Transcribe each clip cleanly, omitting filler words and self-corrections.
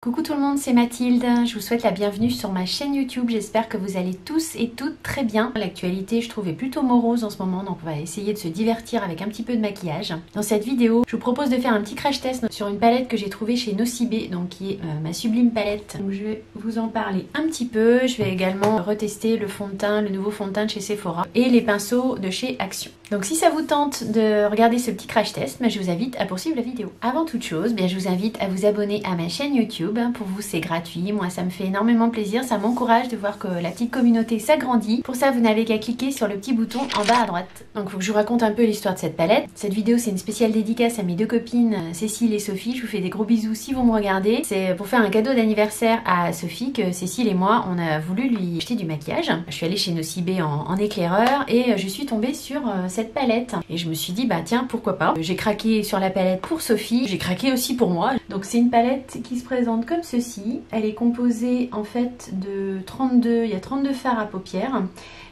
Coucou tout le monde, c'est Mathilde, je vous souhaite la bienvenue sur ma chaîne YouTube, j'espère que vous allez tous et toutes très bien. L'actualité je trouve est plutôt morose en ce moment, donc on va essayer de se divertir avec un petit peu de maquillage. Dans cette vidéo, je vous propose de faire un petit crash test sur une palette que j'ai trouvée chez Nocibé, donc qui est ma sublime palette. Donc je vais vous en parler un petit peu, je vais également retester le fond de teint, le nouveau fond de teint de chez Sephora et les pinceaux de chez Action. Donc si ça vous tente de regarder ce petit crash test, je vous invite à poursuivre la vidéo. Avant toute chose, je vous invite à vous abonner à ma chaîne YouTube. Pour vous c'est gratuit, moi ça me fait énormément plaisir, ça m'encourage de voir que la petite communauté s'agrandit. Pour ça vous n'avez qu'à cliquer sur le petit bouton en bas à droite. Donc il faut que je vous raconte un peu l'histoire de cette palette. Cette vidéo c'est une spéciale dédicace à mes deux copines Cécile et Sophie, je vous fais des gros bisous si vous me regardez. C'est pour faire un cadeau d'anniversaire à Sophie que Cécile et moi on a voulu lui acheter du maquillage. Je suis allée chez Nocibé en éclaireur et je suis tombée sur cette palette et je me suis dit bah tiens pourquoi pas. J'ai craqué sur la palette pour Sophie, j'ai craqué aussi pour moi. Donc c'est une palette qui se présente comme ceci. Elle est composée en fait de 32, il y a 32 fards à paupières.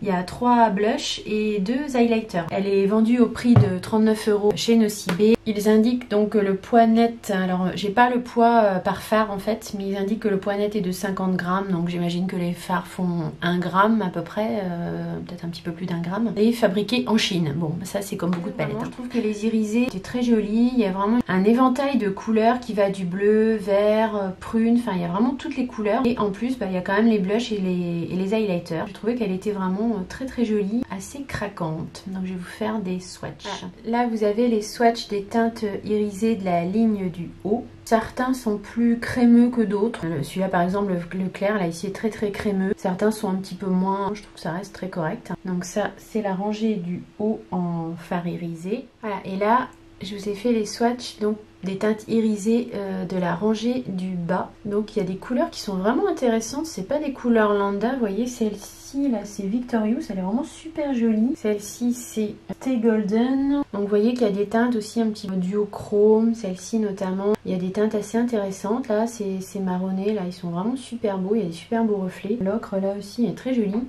Il y a 3 blushs et 2 highlighters. Elle est vendue au prix de 39 € chez Nocibé. Ils indiquent donc que le poids net, alors j'ai pas le poids par fard en fait, mais ils indiquent que le poids net est de 50 grammes, donc j'imagine que les fards font 1 gramme à peu près, peut-être un petit peu plus d'1 gramme, et fabriqués en Chine. Bon, ça c'est comme beaucoup de palettes. Je trouve que les irisés étaient très jolis, il y a vraiment un éventail de couleurs qui va du bleu, vert, prune, enfin il y a vraiment toutes les couleurs. Et en plus, il y a quand même les blushs et les highlighters. J'ai trouvé qu'elle était vraiment très jolie, assez craquante. Donc je vais vous faire des swatchs. Là vous avez les swatchs des teintes irisées de la ligne du haut. Certains sont plus crémeux que d'autres. Celui-là par exemple, le clair, là ici est très crémeux. Certains sont un petit peu moins, je trouve que ça reste très correct. Donc ça c'est la rangée du haut en fard irisé. Voilà, et là je vous ai fait les swatchs donc des teintes irisées de la rangée du bas. Donc il y a des couleurs qui sont vraiment intéressantes. C'est pas des couleurs lambda, vous voyez celle-ci là c'est Victorious, elle est vraiment super jolie. Celle-ci c'est Stay Golden. Donc vous voyez qu'il y a des teintes aussi un petit peu duochrome, celle-ci notamment. Il y a des teintes assez intéressantes. Là c'est marronné, là ils sont vraiment super beaux, il y a des super beaux reflets. L'ocre là aussi est très jolie.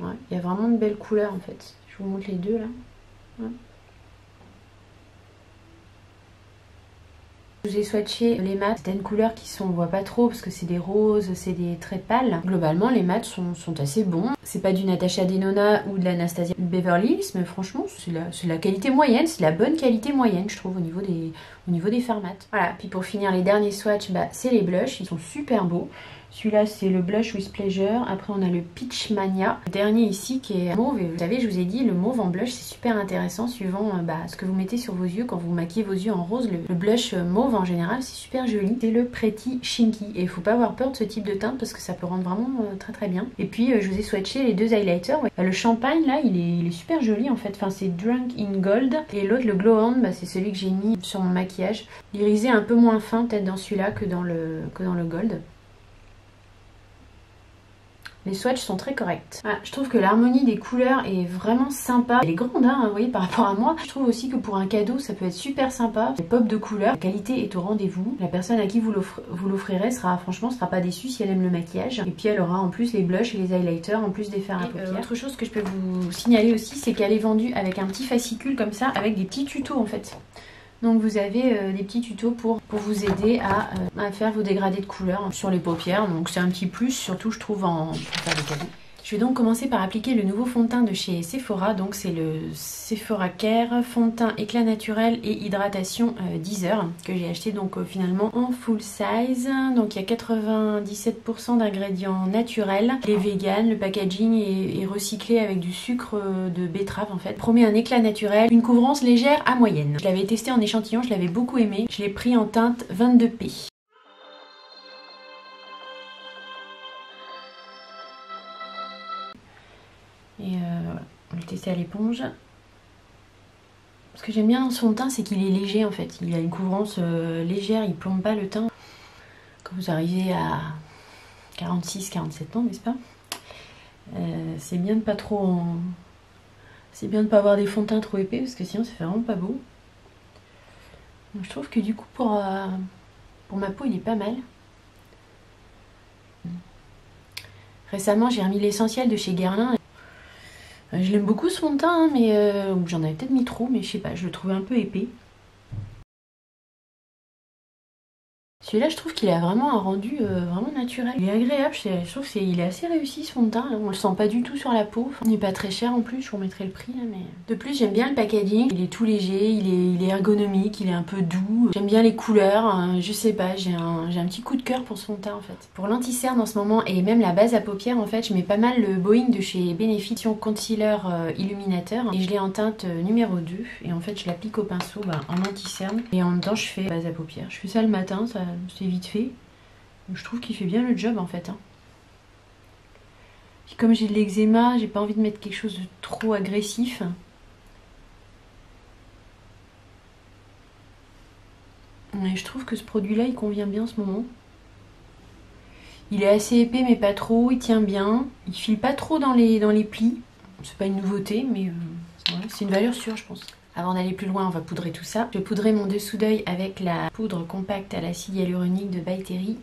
Ouais, il y a vraiment de belles couleurs en fait. Je vous montre les deux là. Ouais. Je vous ai swatché les mats, c'est une couleur qui sont, on voit pas trop parce que c'est des roses, c'est des très pâles. Globalement les mats sont assez bons. C'est pas du Natasha Denona ou de l'Anastasia Beverly Hills, mais franchement c'est la qualité moyenne, c'est la bonne qualité moyenne je trouve au niveau des fards mat. Voilà, puis pour finir les derniers swatchs, c'est les blushs, ils sont super beaux. Celui-là c'est le Blush with Pleasure, après on a le Peach Mania. Le dernier ici qui est mauve, et vous savez je vous ai dit le mauve en blush c'est super intéressant suivant ce que vous mettez sur vos yeux quand vous maquillez vos yeux en rose. Le blush mauve en général c'est super joli. C'est le Pretty Shinky et il faut pas avoir peur de ce type de teinte parce que ça peut rendre vraiment très bien. Et puis je vous ai swatché les deux highlighters. Ouais. Le champagne là il est super joli en fait, enfin c'est Drunk in Gold et l'autre le Glow On c'est celui que j'ai mis sur mon maquillage. L'irisé un peu moins fin peut-être dans celui-là que dans le Gold. Les swatchs sont très corrects. Ah, je trouve que l'harmonie des couleurs est vraiment sympa. Elle est grande, hein, vous voyez, par rapport à moi. Je trouve aussi que pour un cadeau, ça peut être super sympa. Les pop de couleurs, la qualité est au rendez-vous. La personne à qui vous l'offrirez sera pas déçue si elle aime le maquillage. Et puis elle aura en plus les blushs et les highlighters, en plus des fards à paupières. Autre chose que je peux vous signaler aussi, c'est qu'elle est vendue avec un petit fascicule comme ça, avec des petits tutos en fait. Donc vous avez des petits tutos pour vous aider à faire vos dégradés de couleurs sur les paupières. Donc c'est un petit plus, surtout je trouve pour faire des cadeaux. Je vais donc commencer par appliquer le nouveau fond de teint de chez Sephora. Donc c'est le Sephora Care fond de teint éclat naturel et hydratation 10 heures que j'ai acheté donc finalement en full size. Donc il y a 97% d'ingrédients naturels. Les vegan, le packaging est recyclé avec du sucre de betterave en fait. Promet un éclat naturel, une couvrance légère à moyenne. Je l'avais testé en échantillon, je l'avais beaucoup aimé. Je l'ai pris en teinte 22P. Et voilà, on va le tester à l'éponge. Ce que j'aime bien dans son teint, c'est qu'il est léger en fait. Il a une couvrance légère, il plombe pas le teint. Quand vous arrivez à 46-47 ans, n'est-ce pas? C'est bien de pas trop c'est bien de pas avoir des fonds de teint trop épais parce que sinon ça fait vraiment pas beau. Donc je trouve que du coup pour ma peau il est pas mal. Récemment j'ai remis l'essentiel de chez Guerlain. Je l'aime beaucoup ce fond de teint, hein, mais j'en avais peut-être mis trop, mais je sais pas, je le trouvais un peu épais. Celui-là, je trouve qu'il a vraiment un rendu vraiment naturel. Il est agréable, je trouve qu'il est assez réussi ce fond de teint. Là. On le sent pas du tout sur la peau. Il n'est pas très cher en plus, je vous remettrai le prix. Là, mais... De plus, j'aime bien le packaging. Il est tout léger, il est ergonomique, il est un peu doux. J'aime bien les couleurs. Je sais pas, j'ai un petit coup de cœur pour ce fond de teint en fait. Pour l'anti-cerne en ce moment et même la base à paupières, en fait, je mets pas mal le Boeing de chez Benefit Concealer Illuminateur. Et je l'ai en teinte numéro 2. Et en fait, je l'applique au pinceau en anti-cerne. Et en même temps, je fais base à paupières. Je fais ça le matin, c'est vite fait. Donc, je trouve qu'il fait bien le job en fait. Puis comme j'ai de l'eczéma, j'ai pas envie de mettre quelque chose de trop agressif. Et je trouve que ce produit-là, il convient bien en ce moment. Il est assez épais mais pas trop, il tient bien. Il file pas trop dans les plis. C'est pas une nouveauté, mais c'est une valeur sûre, je pense. Avant d'aller plus loin, on va poudrer tout ça. Je vais poudrer mon dessous d'œil avec la poudre compacte à l'acide hyaluronique de By Terry.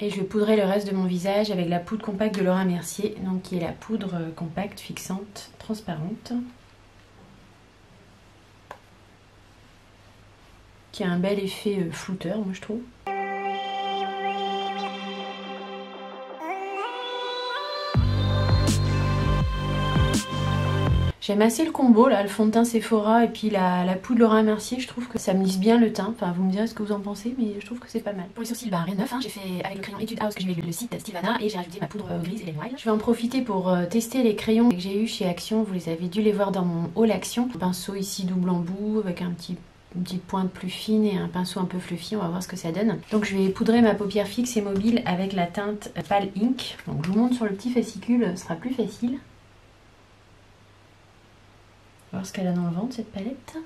Et je vais poudrer le reste de mon visage avec la poudre compacte de Laura Mercier, donc qui est la poudre compacte fixante transparente. Qui a un bel effet flouteur, moi je trouve. J'aime assez le combo là, le fond de teint Sephora et puis la poudre Laura Mercier. Je trouve que ça me lisse bien le teint. Enfin, vous me direz ce que vous en pensez, mais je trouve que c'est pas mal. Pour les sourcils, rien de neuf. J'ai fait avec le crayon Etude House que j'ai eu le site Stilvana et j'ai rajouté ma poudre grise et les noix. Je vais en profiter pour tester les crayons que j'ai eu chez Action. Vous les avez dû les voir dans mon haul Action. Un pinceau ici double embout avec une petite pointe plus fine et un pinceau un peu fluffy. On va voir ce que ça donne. Donc je vais poudrer ma paupière fixe et mobile avec la teinte Pale Ink. Donc je vous montre sur le petit fascicule, ce sera plus facile. On va voir ce qu'elle a dans le ventre, cette palette.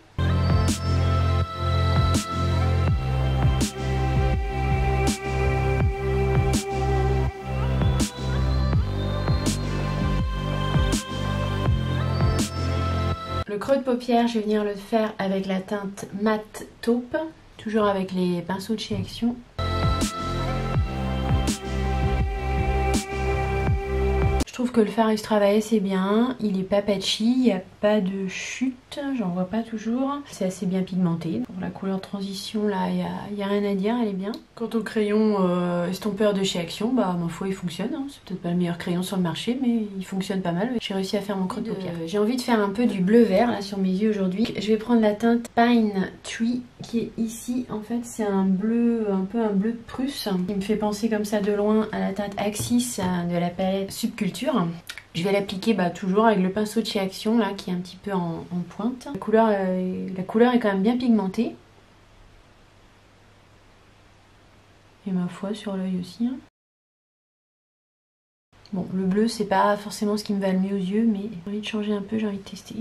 Le creux de paupière, je vais venir le faire avec la teinte Matte Taupe, toujours avec les pinceaux de chez Action. Je trouve que le fard extra violet c'est bien, il est pas patchy, il n'y a pas de chute, j'en vois pas toujours. C'est assez bien pigmenté. Pour la couleur transition là, il n'y a rien à dire, elle est bien. Quant au crayon estompeur de chez Action, ma foi il fonctionne. C'est peut-être pas le meilleur crayon sur le marché, mais il fonctionne pas mal. J'ai réussi à faire mon creux de paupière. J'ai envie de faire un peu du bleu vert là sur mes yeux aujourd'hui. Je vais prendre la teinte Pine Tree qui est ici. En fait c'est un bleu, un peu un bleu de Prusse. Il me fait penser comme ça de loin à la teinte Axis de la palette Subculture. Je vais l'appliquer toujours avec le pinceau de chez Action là qui est un petit peu en pointe. La couleur est quand même bien pigmentée. Et ma foi sur l'œil aussi. Bon, le bleu c'est pas forcément ce qui me va le mieux aux yeux, mais j'ai envie de changer un peu, j'ai envie de tester.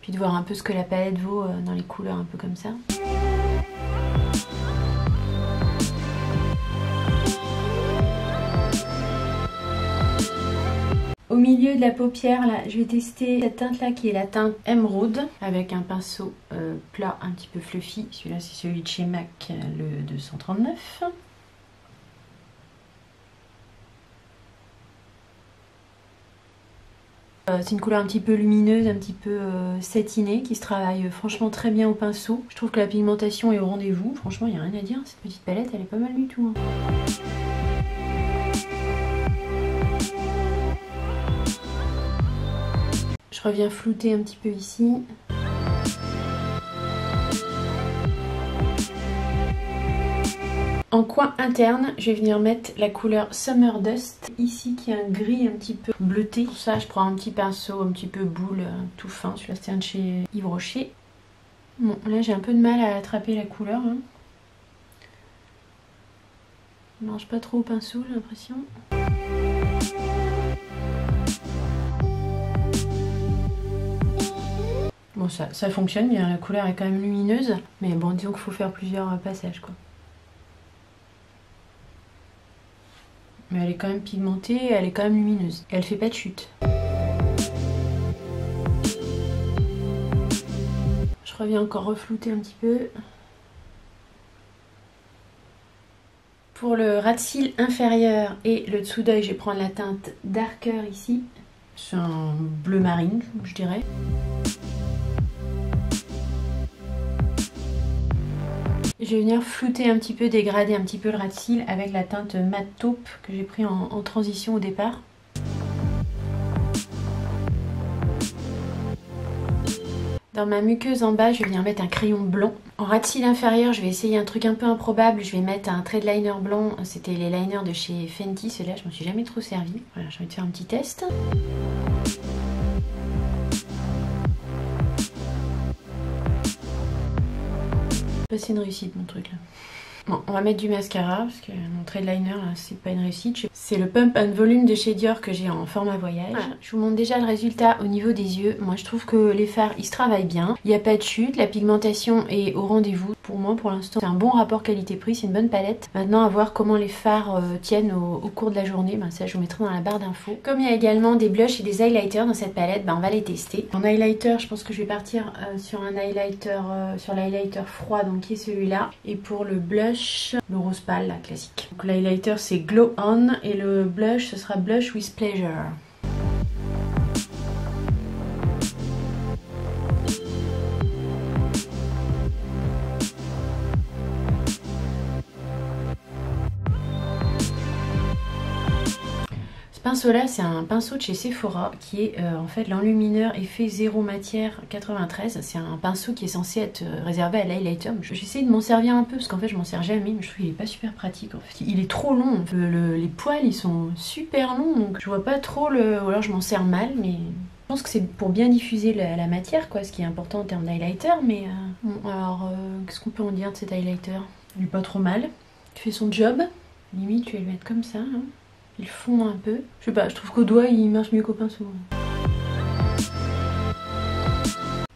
Puis de voir un peu ce que la palette vaut dans les couleurs un peu comme ça. Au milieu de la paupière, là, je vais tester cette teinte là qui est la teinte Emeraude avec un pinceau plat un petit peu fluffy. Celui-là c'est celui de chez MAC, le 239. C'est une couleur un petit peu lumineuse, un petit peu satinée qui se travaille franchement très bien au pinceau. Je trouve que la pigmentation est au rendez-vous. Franchement, il n'y a rien à dire. Cette petite palette, elle est pas mal du tout. Je reviens flouter un petit peu ici. En coin interne, je vais venir mettre la couleur Summer Dust, ici qui est un gris un petit peu bleuté. Pour ça, je prends un petit pinceau, un petit peu boule, tout fin. Celui-là, c'est un de chez Yves Rocher. Bon, là, j'ai un peu de mal à attraper la couleur. Je ne marche pas trop au pinceau, j'ai l'impression. Bon, ça fonctionne bien, la couleur est quand même lumineuse. Mais bon, disons qu'il faut faire plusieurs passages, quoi. Mais elle est quand même pigmentée et elle est quand même lumineuse. Et elle fait pas de chute. Je reviens encore reflouter un petit peu. Pour le ras de cils inférieur et le dessous d'œil, je vais prendre la teinte Darker ici. C'est un bleu marine, je dirais. Je vais venir flouter un petit peu, dégrader un petit peu le ras de cils avec la teinte Matte Taupe que j'ai pris en transition au départ. Dans ma muqueuse en bas, je vais venir mettre un crayon blanc. En ras de cils inférieur, je vais essayer un truc un peu improbable. Je vais mettre un trait de liner blanc. C'était les liners de chez Fenty. Celui-là, je m'en suis jamais trop servi. Voilà, j'ai envie de faire un petit test. C'est une réussite mon truc là. Bon, on va mettre du mascara parce que mon trait de liner là, c'est pas une réussite. C'est le Pump and Volume de chez Dior que j'ai en format voyage. Voilà. Je vous montre déjà le résultat au niveau des yeux. Moi je trouve que les fards ils se travaillent bien. Il n'y a pas de chute, la pigmentation est au rendez-vous. Pour moi pour l'instant c'est un bon rapport qualité-prix, c'est une bonne palette. Maintenant à voir comment les fards tiennent au cours de la journée. Ben, ça je vous mettrai dans la barre d'infos. Comme il y a également des blushs et des highlighters dans cette palette, ben, on va les tester. En highlighter je pense que je vais partir sur un highlighter, sur l'highlighter froid donc qui est celui-là. Et pour le blush, le rose pâle, la classique. Donc l'highlighter c'est Glow On et le blush ce sera Blush with Pleasure. Ce pinceau là c'est un pinceau de chez Sephora qui est en fait l'enlumineur effet zéro matière 93. C'est un pinceau qui est censé être réservé à l'highlighter. J'essaie de m'en servir un peu parce qu'en fait je m'en sers jamais, mais je trouve qu'il est pas super pratique en fait. Il est trop long, les poils ils sont super longs donc je vois pas trop le... ou alors je m'en sers mal, mais... Je pense que c'est pour bien diffuser la matière quoi, ce qui est important en termes d'highlighter, mais... Bon alors qu'est-ce qu'on peut en dire de cet highlighter? Il est pas trop mal, il fait son job, limite je vais le mettre comme ça hein. Il fond un peu. Je sais pas, je trouve qu'au doigt il marche mieux qu'au pinceau.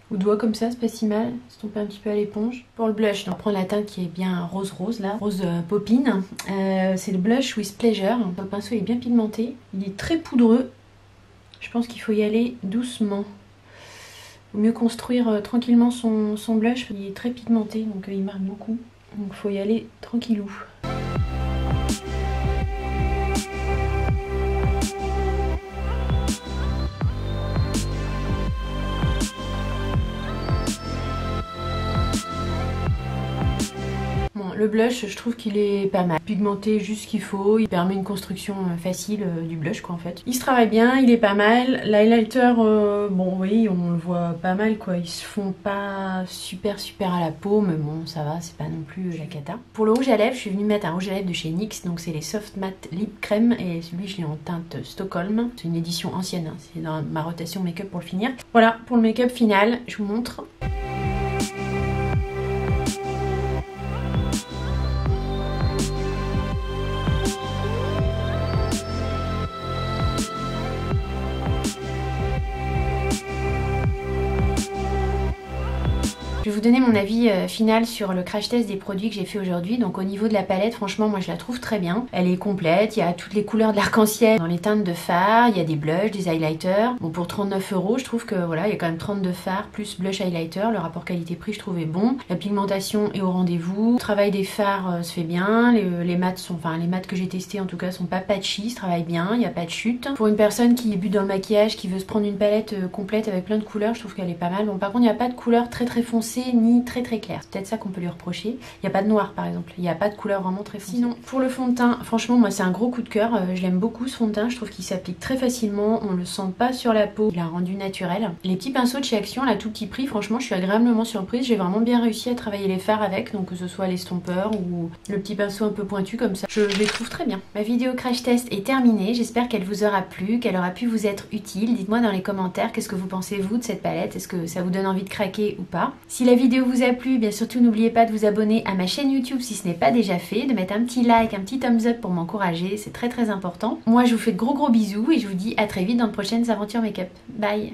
Au doigt comme ça, c'est pas si mal. Estomper un petit peu à l'éponge. Pour le blush, on prend la teinte qui est bien rose là, rose popine. C'est le Blush with Pleasure. Le pinceau est bien pigmenté. Il est très poudreux. Je pense qu'il faut y aller doucement. Il vaut mieux construire tranquillement son blush. Il est très pigmenté, donc il marque beaucoup. Donc il faut y aller tranquillou. Le blush, je trouve qu'il est pas mal. Pigmenté juste ce qu'il faut, il permet une construction facile du blush quoi en fait. Il se travaille bien, il est pas mal. L'highlighter, bon oui, on le voit pas mal quoi. Ils se font pas super à la peau, mais bon ça va, c'est pas non plus la cata. Pour le rouge à lèvres, je suis venue mettre un rouge à lèvres de chez NYX, donc c'est les Soft Matte Lip Crème et celui je l'ai en teinte Stockholm. C'est une édition ancienne, hein. C'est dans ma rotation make-up pour le finir. Voilà, pour le make-up final, je vous montre. Je vais vous donner mon avis final sur le crash test des produits que j'ai fait aujourd'hui. Donc au niveau de la palette, franchement moi je la trouve très bien. Elle est complète, il y a toutes les couleurs de l'arc-en-ciel dans les teintes de fard, il y a des blushs, des highlighters. Bon pour 39 €, je trouve que voilà, il y a quand même 32 fards plus blush highlighter. Le rapport qualité-prix je trouvais bon. La pigmentation est au rendez-vous. Le travail des fards se fait bien. Les mattes sont, enfin les mattes que j'ai testées en tout cas sont pas patchy, se travaillent bien, il n'y a pas de chute. Pour une personne qui débute dans le maquillage, qui veut se prendre une palette complète avec plein de couleurs, je trouve qu'elle est pas mal. Bon par contre il n'y a pas de couleur très foncée ni très clair. C'est peut-être ça qu'on peut lui reprocher. Il n'y a pas de noir par exemple. Il n'y a pas de couleur vraiment très foncée. Sinon, pour le fond de teint, franchement, moi c'est un gros coup de cœur. Je l'aime beaucoup ce fond de teint. Je trouve qu'il s'applique très facilement. On le sent pas sur la peau. Il a un rendu naturel. Les petits pinceaux de chez Action, là, tout petit prix, franchement, je suis agréablement surprise. J'ai vraiment bien réussi à travailler les fards avec. Donc que ce soit l'estompeur ou le petit pinceau un peu pointu comme ça. Je les trouve très bien. Ma vidéo crash test est terminée. J'espère qu'elle vous aura plu, qu'elle aura pu vous être utile. Dites-moi dans les commentaires qu'est-ce que vous pensez vous de cette palette. Est-ce que ça vous donne envie de craquer ou pas? Si la vidéo vous a plu, bien surtout n'oubliez pas de vous abonner à ma chaîne YouTube si ce n'est pas déjà fait, de mettre un petit like, un petit thumbs up pour m'encourager, c'est très important. Moi je vous fais de gros bisous et je vous dis à très vite dans de prochaines aventures make-up. Bye!